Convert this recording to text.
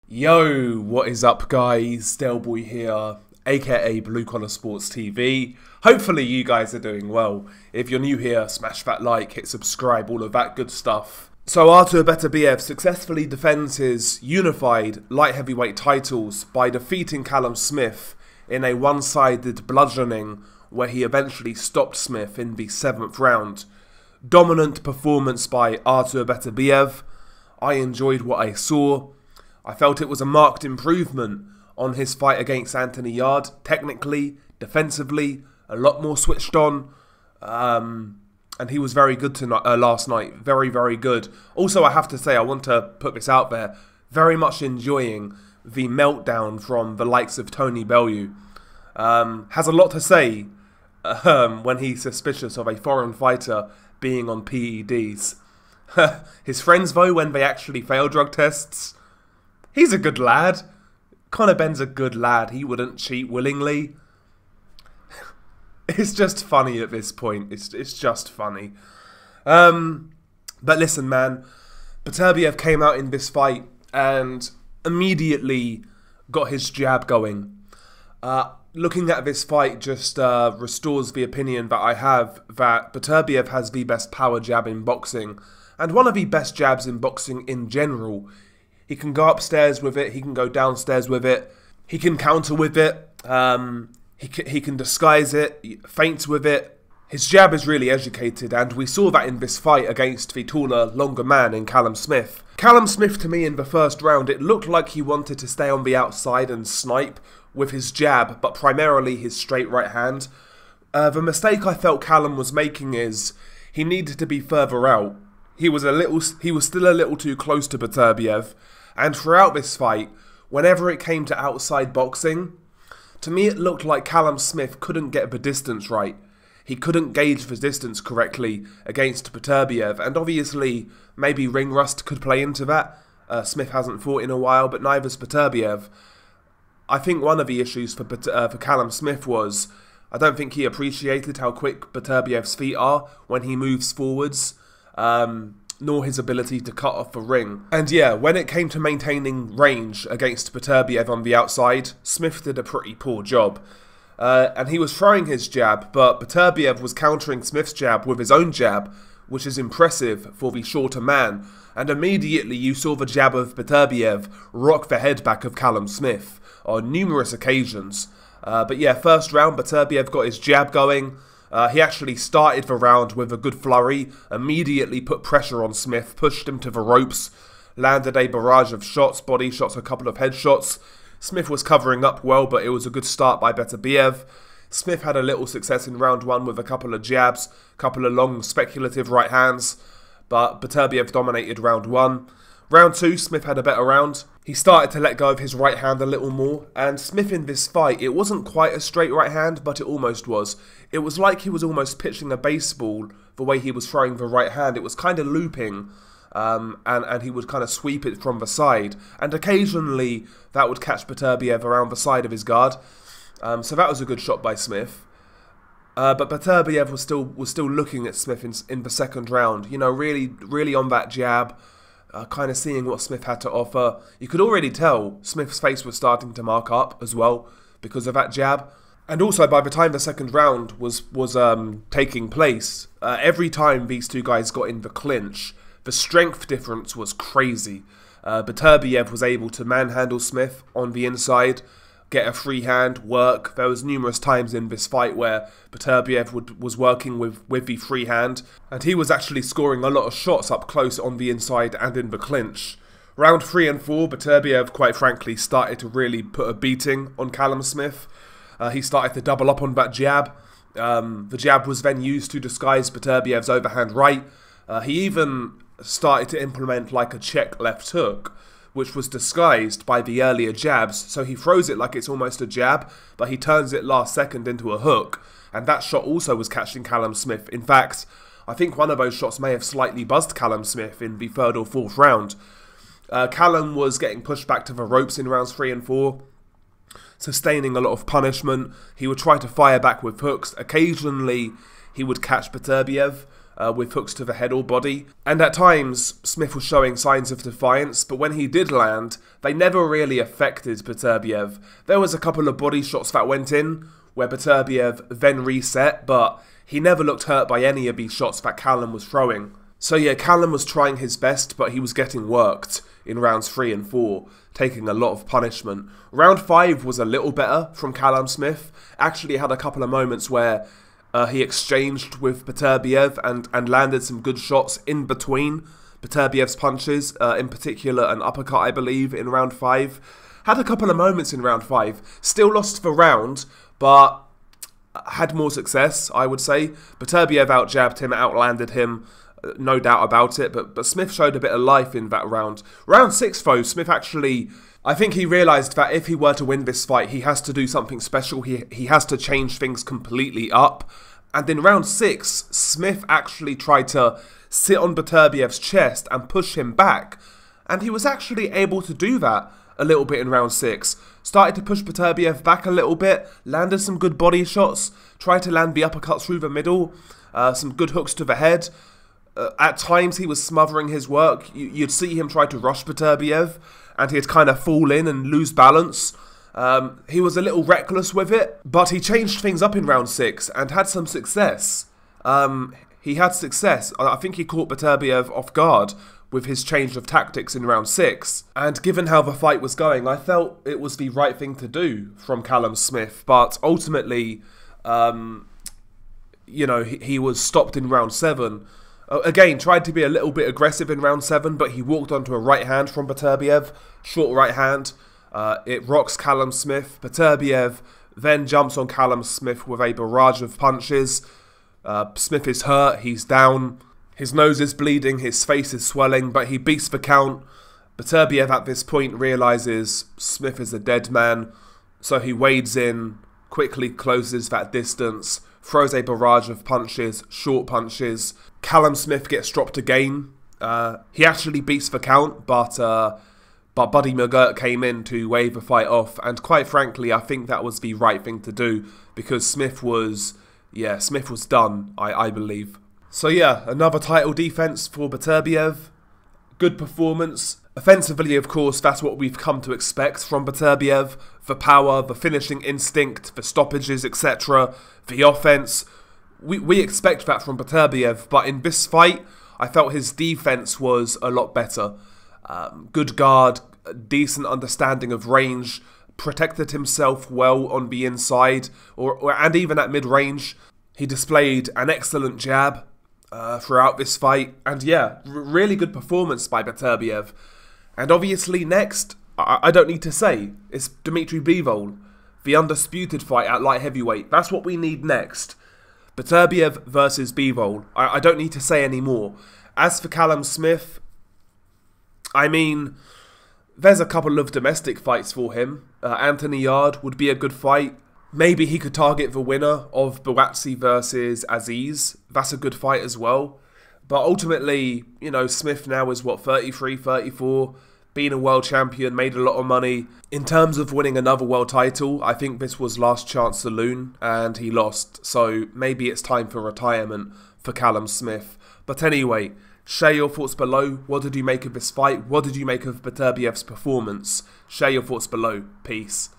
Yo, what is up guys? Delboy here, aka Blue Collar Sports TV. Hopefully you guys are doing well. If you're new here, smash that like, hit subscribe, all of that good stuff. So Artur Beterbiev successfully defends his unified light heavyweight titles by defeating Callum Smith in a one-sided bludgeoning where he eventually stopped Smith in the 7th round. Dominant performance by Artur Beterbiev. I enjoyed what I saw. I felt it was a marked improvement on his fight against Anthony Yarde. Technically, defensively, a lot more switched on. And he was very good tonight, last night. Very, very good. Also, I have to say, I want to put this out there. Very much enjoying the meltdown from the likes of Tony Bellew. Has a lot to say when he's suspicious of a foreign fighter being on PEDs. His friends, though, when they actually fail drug tests... He's a good lad. Conor Benn's a good lad. He wouldn't cheat willingly. It's just funny at this point. It's just funny. But listen, man. Beterbiev came out in this fight and immediately got his jab going. Looking at this fight just restores the opinion that I have that Beterbiev has the best power jab in boxing. And one of the best jabs in boxing in general. He can go upstairs with it, he can go downstairs with it, he can counter with it, he can disguise it, feints with it. His jab is really educated, and we saw that in this fight against the taller, longer man in Callum Smith. Callum Smith, to me, in the first round, it looked like he wanted to stay on the outside and snipe with his jab, but primarily his straight right hand. The mistake I felt Callum was making is he needed to be further out. He was still a little too close to Beterbiev. And throughout this fight, whenever it came to outside boxing, to me it looked like Callum Smith couldn't get the distance right. He couldn't gauge the distance correctly against Beterbiev, and obviously maybe ring rust could play into that. Smith hasn't fought in a while, but neither's Beterbiev. I think one of the issues for Callum Smith was, I don't think he appreciated how quick Beterbiev's feet are when he moves forwards. Nor his ability to cut off the ring. And yeah, when it came to maintaining range against Beterbiev on the outside, Smith did a pretty poor job. And he was throwing his jab, but Beterbiev was countering Smith's jab with his own jab, which is impressive for the shorter man. And immediately you saw the jab of Beterbiev rock the head back of Callum Smith on numerous occasions. But yeah, first round, Beterbiev got his jab going. He actually started the round with a good flurry, immediately put pressure on Smith, pushed him to the ropes, landed a barrage of shots, body shots, a couple of headshots. Smith was covering up well, but it was a good start by Beterbiev. Smith had a little success in round one with a couple of jabs, a couple of long speculative right hands, but Beterbiev dominated round one. Round two, Smith had a better round. He started to let go of his right hand a little more, and Smith in this fight, it wasn't quite a straight right hand, but it almost was. It was like he was almost pitching a baseball the way he was throwing the right hand. It was kind of looping, and he would kind of sweep it from the side, and occasionally that would catch Beterbiev around the side of his guard. So that was a good shot by Smith. But Beterbiev was still looking at Smith in the second round, you know, really on that jab. Kind of seeing what Smith had to offer. You could already tell Smith's face was starting to mark up as well because of that jab. And also, by the time the second round was taking place, every time these two guys got in the clinch, the strength difference was crazy. Beterbiev was able to manhandle Smith on the inside, get a free hand, work. There was numerous times in this fight where Beterbiev was working with the free hand, and he was actually scoring a lot of shots up close on the inside and in the clinch. Round 3 and 4, Beterbiev, quite frankly, started to really put a beating on Callum Smith. He started to double up on that jab. The jab was then used to disguise Beterbiev's overhand right. He even started to implement like a check left hook, which was disguised by the earlier jabs. So he throws it like it's almost a jab, but he turns it last second into a hook. And that shot also was catching Callum Smith. In fact, I think one of those shots may have slightly buzzed Callum Smith in the 3rd or 4th round. Callum was getting pushed back to the ropes in rounds 3 and 4, sustaining a lot of punishment. He would try to fire back with hooks. Occasionally, he would catch Beterbiev, with hooks to the head or body. And at times, Smith was showing signs of defiance, but when he did land, they never really affected Beterbiev. There was a couple of body shots that went in, where Beterbiev then reset, but he never looked hurt by any of these shots that Callum was throwing. So yeah, Callum was trying his best, but he was getting worked in rounds 3 and 4, taking a lot of punishment. Round 5 was a little better from Callum Smith. Actually had a couple of moments where he exchanged with Beterbiev and landed some good shots in between Beterbiev's punches, in particular an uppercut, I believe, in round 5. Had a couple of moments in round 5. Still lost the round, but had more success, I would say. Beterbiev out-jabbed him, outlanded him, no doubt about it, but Smith showed a bit of life in that round. Round 6, though, Smith actually, I think he realised that if he were to win this fight, he has to do something special. He has to change things completely up. And in round 6, Smith actually tried to sit on Beterbiev's chest and push him back. And he was actually able to do that a little bit in round 6. Started to push Beterbiev back a little bit, landed some good body shots, tried to land the uppercuts through the middle, some good hooks to the head. At times he was smothering his work. You'd see him try to rush Beterbiev, and he'd kind of fall in and lose balance. He was a little reckless with it, but he changed things up in round 6 and had some success. He had success. I think he caught Beterbiev off guard with his change of tactics in round 6. And given how the fight was going, I felt it was the right thing to do from Callum Smith. But ultimately, you know, he was stopped in round 7. Again, tried to be a little bit aggressive in round 7, but he walked onto a right hand from Beterbiev, short right hand. It rocks Callum Smith. Beterbiev then jumps on Callum Smith with a barrage of punches. Smith is hurt, he's down. His nose is bleeding, his face is swelling, but he beats the count. Beterbiev at this point realises Smith is a dead man, so he wades in, quickly closes that distance, throws a barrage of punches, short punches. Callum Smith gets dropped again. He actually beats the count, but Buddy McGirt came in to wave the fight off, and quite frankly, I think that was the right thing to do, because Smith was done, I believe. So yeah, another title defense for Beterbiev. Good performance. Offensively, of course, that's what we've come to expect from Beterbiev. The power, the finishing instinct, the stoppages, etc. The offense. We expect that from Beterbiev, but in this fight, I felt his defense was a lot better. Good guard, decent understanding of range, protected himself well on the inside, and even at mid-range. He displayed an excellent jab throughout this fight, and yeah, really good performance by Beterbiev. And obviously next, I don't need to say, it's Dmitry Bivol, the undisputed fight at light heavyweight. That's what we need next. Beterbiev versus Bivol. I don't need to say any more. As for Callum Smith, I mean, there's a couple of domestic fights for him. Anthony Yard would be a good fight. Maybe he could target the winner of Buatsi versus Aziz. That's a good fight as well. But ultimately, you know, Smith now is, what, 33, 34, being a world champion, made a lot of money. In terms of winning another world title, I think this was last chance saloon, and he lost. So maybe it's time for retirement for Callum Smith. But anyway, share your thoughts below. What did you make of this fight? What did you make of Beterbiev's performance? Share your thoughts below. Peace.